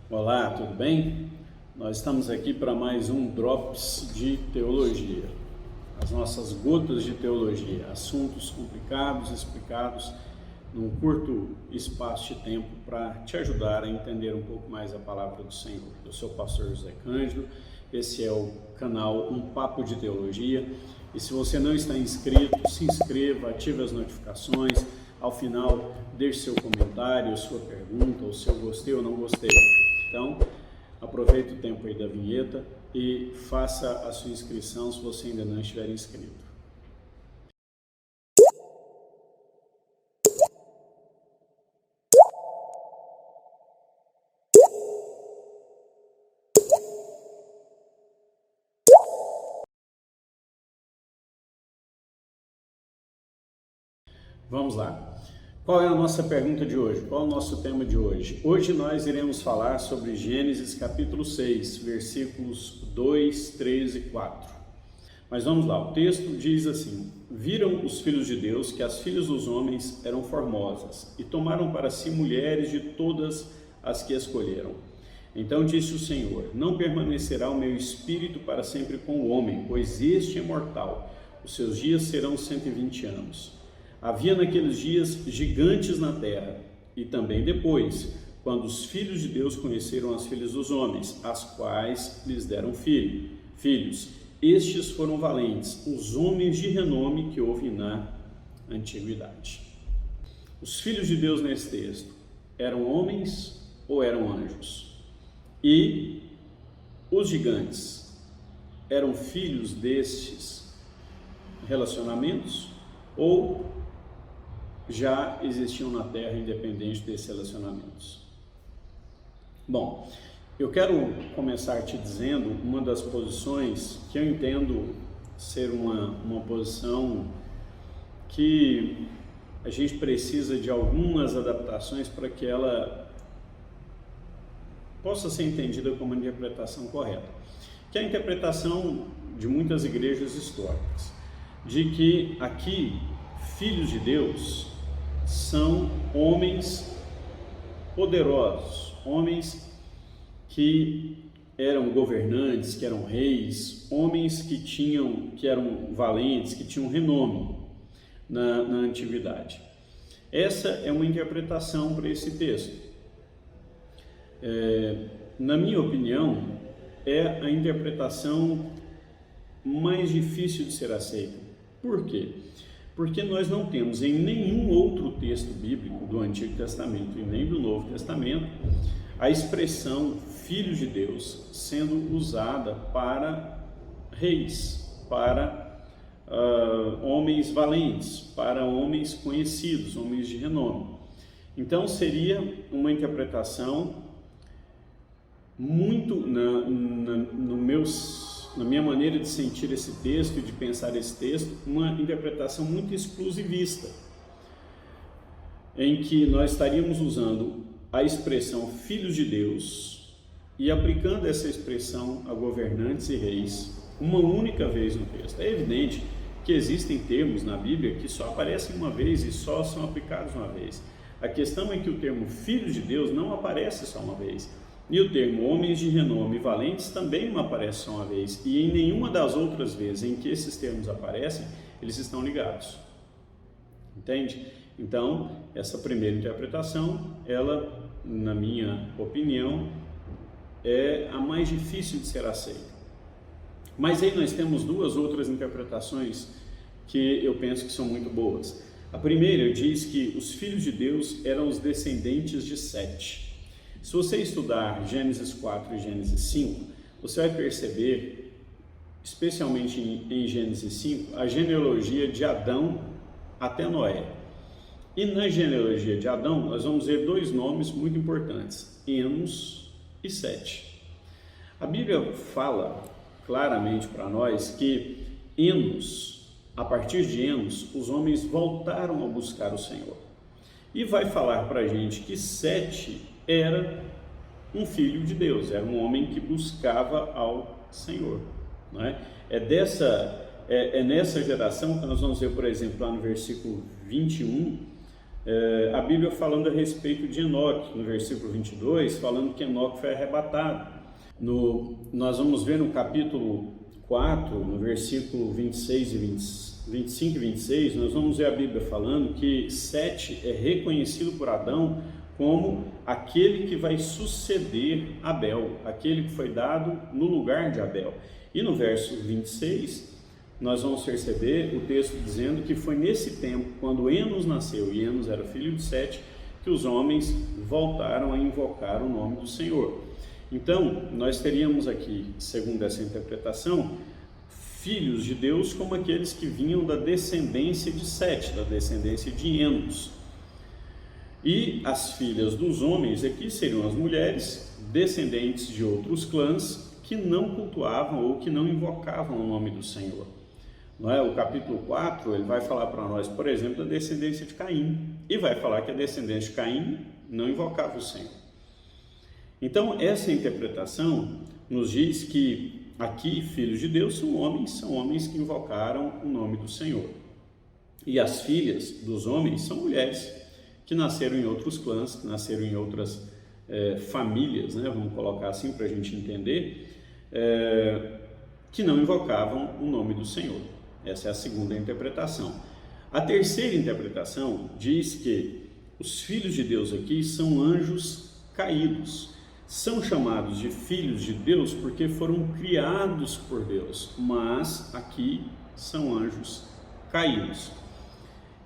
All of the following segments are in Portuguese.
Olá, tudo bem? Nós estamos aqui para mais um Drops de Teologia, as nossas gotas de teologia, assuntos complicados explicados num curto espaço de tempo para te ajudar a entender um pouco mais a palavra do Senhor. Eu sou o pastor José Cândido, esse é o canal Um Papo de Teologia e se você não está inscrito, se inscreva, ative as notificações, ao final deixe seu comentário, sua pergunta, o seu gostei ou não gostei. Então, aproveite o tempo aí da vinheta e faça a sua inscrição se você ainda não estiver inscrito. Vamos lá. Qual é a nossa pergunta de hoje? Qual é o nosso tema de hoje? Hoje nós iremos falar sobre Gênesis capítulo 6, versículos 2, 3 e 4. Mas vamos lá, o texto diz assim: Viram os filhos de Deus que as filhas dos homens eram formosas e tomaram para si mulheres de todas as que escolheram. Então disse o Senhor: Não permanecerá o meu espírito para sempre com o homem, pois este é mortal. Os seus dias serão 120 anos. Havia naqueles dias gigantes na terra, e também depois, quando os filhos de Deus conheceram as filhas dos homens, as quais lhes deram filhos. Estes foram valentes, os homens de renome que houve na antiguidade. Os filhos de Deus nesse texto eram homens ou eram anjos? E os gigantes eram filhos destes relacionamentos ou já existiam na Terra independente desses relacionamentos? Bom, eu quero começar te dizendo uma das posições que eu entendo ser uma posição que a gente precisa de algumas adaptações para que ela possa ser entendida como uma interpretação correta, que é a interpretação de muitas igrejas históricas, de que aqui filhos de Deus são homens poderosos, homens que eram governantes, que eram reis, homens que eram valentes, que tinham renome na antiguidade. Essa é uma interpretação para esse texto. Na minha opinião, é a interpretação mais difícil de ser aceita. Por quê? Porque nós não temos em nenhum outro texto bíblico do Antigo Testamento e nem do Novo Testamento a expressão filhos de Deus sendo usada para reis, para homens valentes, para homens conhecidos, homens de renome. Então seria uma interpretação muito na minha maneira de sentir esse texto e de pensar esse texto, uma interpretação muito exclusivista, em que nós estaríamos usando a expressão filhos de Deus e aplicando essa expressão a governantes e reis uma única vez no texto. É evidente que existem termos na Bíblia que só aparecem uma vez e só são aplicados uma vez. A questão é que o termo filhos de Deus não aparece só uma vez. E o termo homens de renome e valentes também não aparece só uma vez. E em nenhuma das outras vezes em que esses termos aparecem, eles estão ligados. Entende? Então, essa primeira interpretação, ela, na minha opinião, é a mais difícil de ser aceita. Mas aí nós temos duas outras interpretações que eu penso que são muito boas. A primeira diz que os filhos de Deus eram os descendentes de Sete. Se você estudar Gênesis 4 e Gênesis 5, você vai perceber, especialmente em Gênesis 5, a genealogia de Adão até Noé. E na genealogia de Adão, nós vamos ver dois nomes muito importantes, Enos e Sete. A Bíblia fala claramente para nós que Enos, a partir de Enos, os homens voltaram a buscar o Senhor. E vai falar para a gente que Sete era um filho de Deus, era um homem que buscava ao Senhor. Não é? É nessa geração que nós vamos ver, por exemplo, lá no versículo 21, a Bíblia falando a respeito de Enoque, no versículo 22, falando que Enoque foi arrebatado. Nós vamos ver no capítulo 4, no versículo 26 e 25 e 26, nós vamos ver a Bíblia falando que Sete é reconhecido por Adão como aquele que vai suceder Abel, aquele que foi dado no lugar de Abel. E no verso 26, nós vamos perceber o texto dizendo que foi nesse tempo, quando Enos nasceu, e Enos era filho de Sete, que os homens voltaram a invocar o nome do Senhor. Então, nós teríamos aqui, segundo essa interpretação, filhos de Deus como aqueles que vinham da descendência de Sete, da descendência de Enos. E as filhas dos homens aqui seriam as mulheres, descendentes de outros clãs que não cultuavam ou que não invocavam o nome do Senhor. Não é? O capítulo 4, ele vai falar para nós, por exemplo, da descendência de Caim, e vai falar que a descendência de Caim não invocava o Senhor. Então, essa interpretação nos diz que aqui, filhos de Deus são homens que invocaram o nome do Senhor. E as filhas dos homens são mulheres que nasceram em outros clãs, que nasceram em outras famílias, né? Vamos colocar assim para a gente entender, que não invocavam o nome do Senhor. Essa é a segunda interpretação. A terceira interpretação diz que os filhos de Deus aqui são anjos caídos. São chamados de filhos de Deus porque foram criados por Deus, mas aqui são anjos caídos.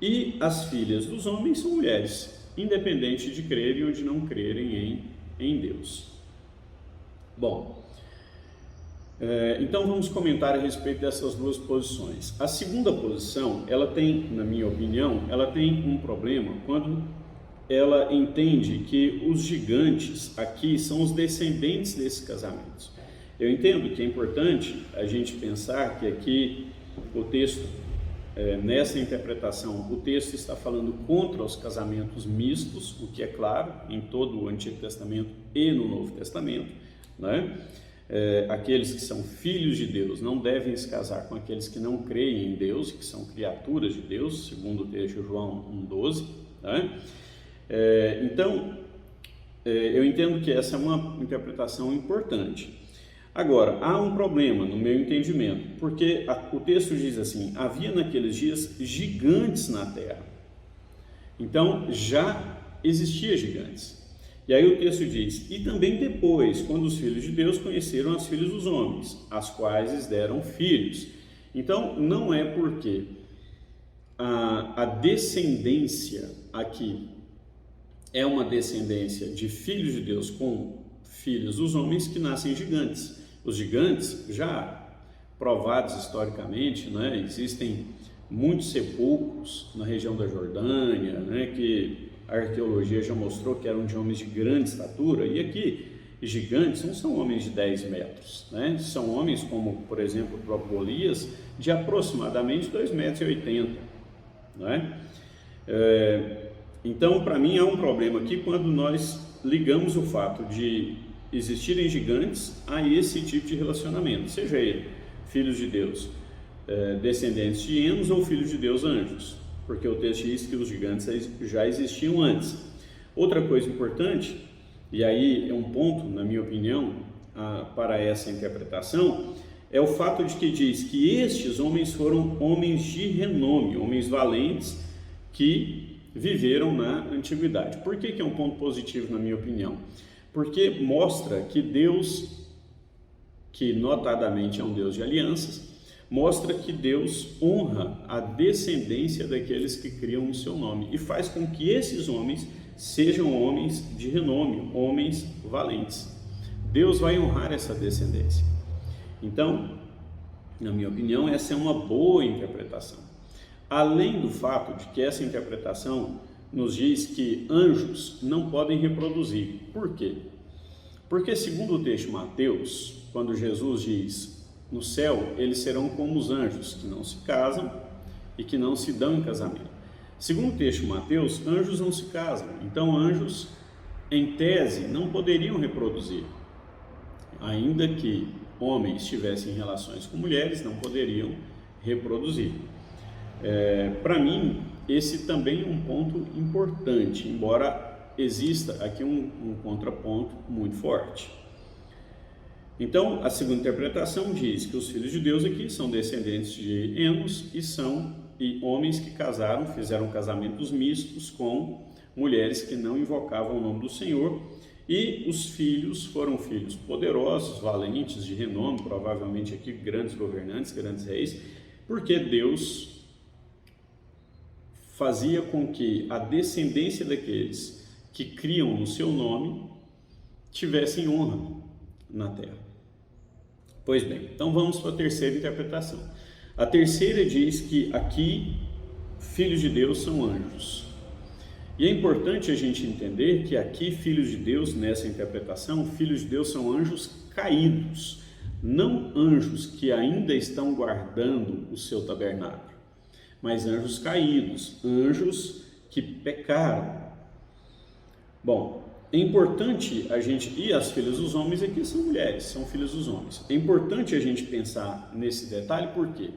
E as filhas dos homens são mulheres, independente de crerem ou de não crerem em Deus. Bom, então vamos comentar a respeito dessas duas posições. A segunda posição, ela tem, na minha opinião, ela tem um problema quando ela entende que os gigantes aqui são os descendentes desses casamentos. Eu entendo que é importante a gente pensar que aqui o texto, nessa interpretação, o texto está falando contra os casamentos mistos, o que é claro em todo o Antigo Testamento e no Novo Testamento, né? Aqueles que são filhos de Deus não devem se casar com aqueles que não creem em Deus, que são criaturas de Deus, segundo o texto de João 1,12, né? Então, eu entendo que essa é uma interpretação importante. Agora, há um problema no meu entendimento, porque o texto diz assim, havia naqueles dias gigantes na terra. Então, já existia gigantes. E aí o texto diz, e também depois, quando os filhos de Deus conheceram as filhas dos homens, as quais lhes deram filhos. Então, não é porque a descendência aqui é uma descendência de filhos de Deus com filhos dos homens que nascem gigantes. Os gigantes, já provados historicamente, né, existem muitos sepulcros na região da Jordânia, né, que a arqueologia já mostrou que eram de homens de grande estatura, e aqui gigantes não são homens de 10 metros, né, são homens como, por exemplo, o próprio Golias, de aproximadamente 2,80 metros, né? Então, para mim, há um problema aqui quando nós ligamos o fato de existirem gigantes a esse tipo de relacionamento, seja ele filhos de Deus, descendentes de Enos, ou filhos de Deus, anjos, porque o texto diz que os gigantes já existiam antes. Outra coisa importante, e aí é um ponto, na minha opinião, para essa interpretação, é o fato de que diz que estes homens foram homens de renome, homens valentes que viveram na antiguidade. Por que é um ponto positivo, na minha opinião? Porque mostra que Deus, que notadamente é um Deus de alianças, mostra que Deus honra a descendência daqueles que criam o seu nome e faz com que esses homens sejam homens de renome, homens valentes. Deus vai honrar essa descendência. Então, na minha opinião, essa é uma boa interpretação. Além do fato de que essa interpretação nos diz que anjos não podem reproduzir. Por quê? Porque segundo o texto de Mateus, quando Jesus diz, no céu eles serão como os anjos, que não se casam e que não se dão em casamento. Segundo o texto de Mateus, anjos não se casam, então anjos, em tese, não poderiam reproduzir. Ainda que homens tivessem relações com mulheres, não poderiam reproduzir. Para mim, esse também é um ponto importante, embora exista aqui um contraponto muito forte. Então, a segunda interpretação diz que os filhos de Deus aqui são descendentes de Enos e homens que casaram, fizeram casamentos mistos com mulheres que não invocavam o nome do Senhor, e os filhos foram filhos poderosos, valentes, de renome, provavelmente aqui grandes governantes, grandes reis, porque Deus fazia com que a descendência daqueles que criam no seu nome tivessem honra na terra. Pois bem, então vamos para a terceira interpretação. A terceira diz que aqui filhos de Deus são anjos. E é importante a gente entender que aqui filhos de Deus, nessa interpretação, filhos de Deus são anjos caídos, não anjos que ainda estão guardando o seu tabernáculo, mas anjos caídos, anjos que pecaram. Bom, é importante a gente, e as filhas dos homens aqui são mulheres, são filhas dos homens. É importante a gente pensar nesse detalhe, por quê?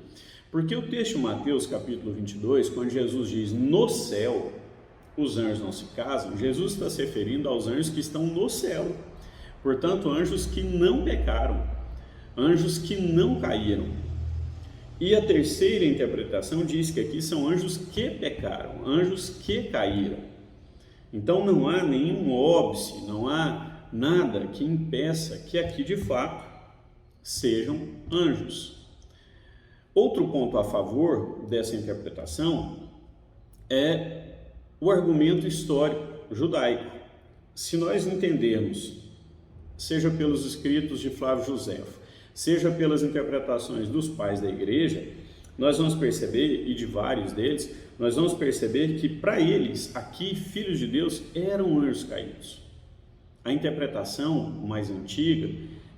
Porque o texto de Mateus, capítulo 22, quando Jesus diz no céu, os anjos não se casam, Jesus está se referindo aos anjos que estão no céu. Portanto, anjos que não pecaram, anjos que não caíram. E a terceira interpretação diz que aqui são anjos que pecaram, anjos que caíram. Então não há nenhum óbice, não há nada que impeça que aqui de fato sejam anjos. Outro ponto a favor dessa interpretação é o argumento histórico judaico. Se nós entendermos, seja pelos escritos de Flávio Josefo, seja pelas interpretações dos pais da igreja, nós vamos perceber, e de vários deles, nós vamos perceber que para eles, aqui, filhos de Deus, eram anjos caídos. A interpretação mais antiga,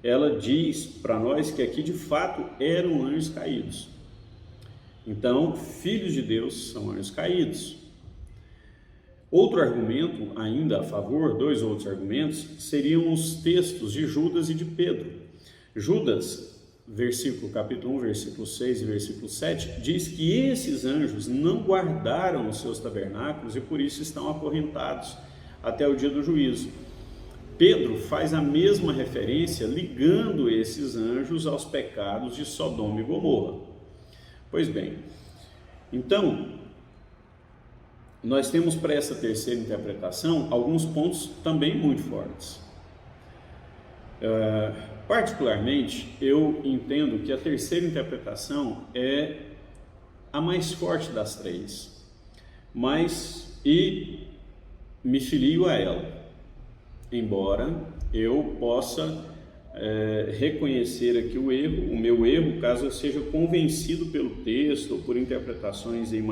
ela diz para nós que aqui de fato eram anjos caídos. Então, filhos de Deus são anjos caídos. Outro argumento, ainda a favor, dois outros argumentos, seriam os textos de Judas e de Pedro. Judas, capítulo 1, versículo 6 e versículo 7, diz que esses anjos não guardaram os seus tabernáculos e por isso estão acorrentados até o dia do juízo. Pedro faz a mesma referência ligando esses anjos aos pecados de Sodoma e Gomorra. Pois bem, então nós temos para essa terceira interpretação alguns pontos também muito fortes. Particularmente, eu entendo que a terceira interpretação é a mais forte das três, e me filio a ela, embora eu possa reconhecer aqui o meu erro, caso eu seja convencido pelo texto ou por interpretações aí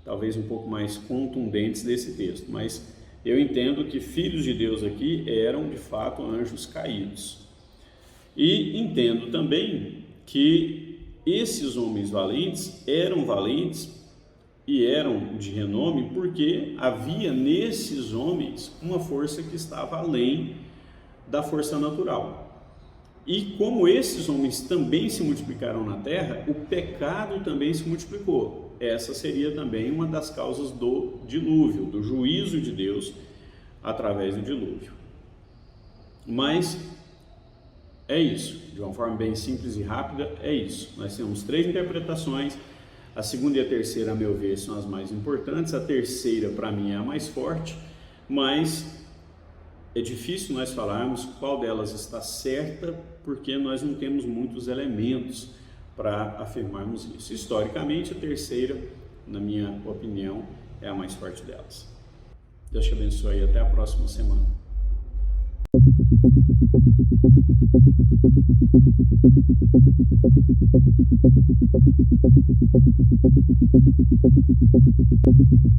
talvez um pouco mais contundentes desse texto, mas eu entendo que filhos de Deus aqui eram de fato anjos caídos. E entendo também que esses homens valentes e eram de renome porque havia nesses homens uma força que estava além da força natural. E como esses homens também se multiplicaram na terra, o pecado também se multiplicou. Essa seria também uma das causas do dilúvio, do juízo de Deus através do dilúvio. Mas é isso, de uma forma bem simples e rápida, é isso. Nós temos três interpretações, a segunda e a terceira, a meu ver, são as mais importantes, a terceira, para mim, é a mais forte, mas é difícil nós falarmos qual delas está certa, porque nós não temos muitos elementos para afirmarmos isso. Historicamente, a terceira, na minha opinião, é a mais forte delas. Deus te abençoe e até a próxima semana.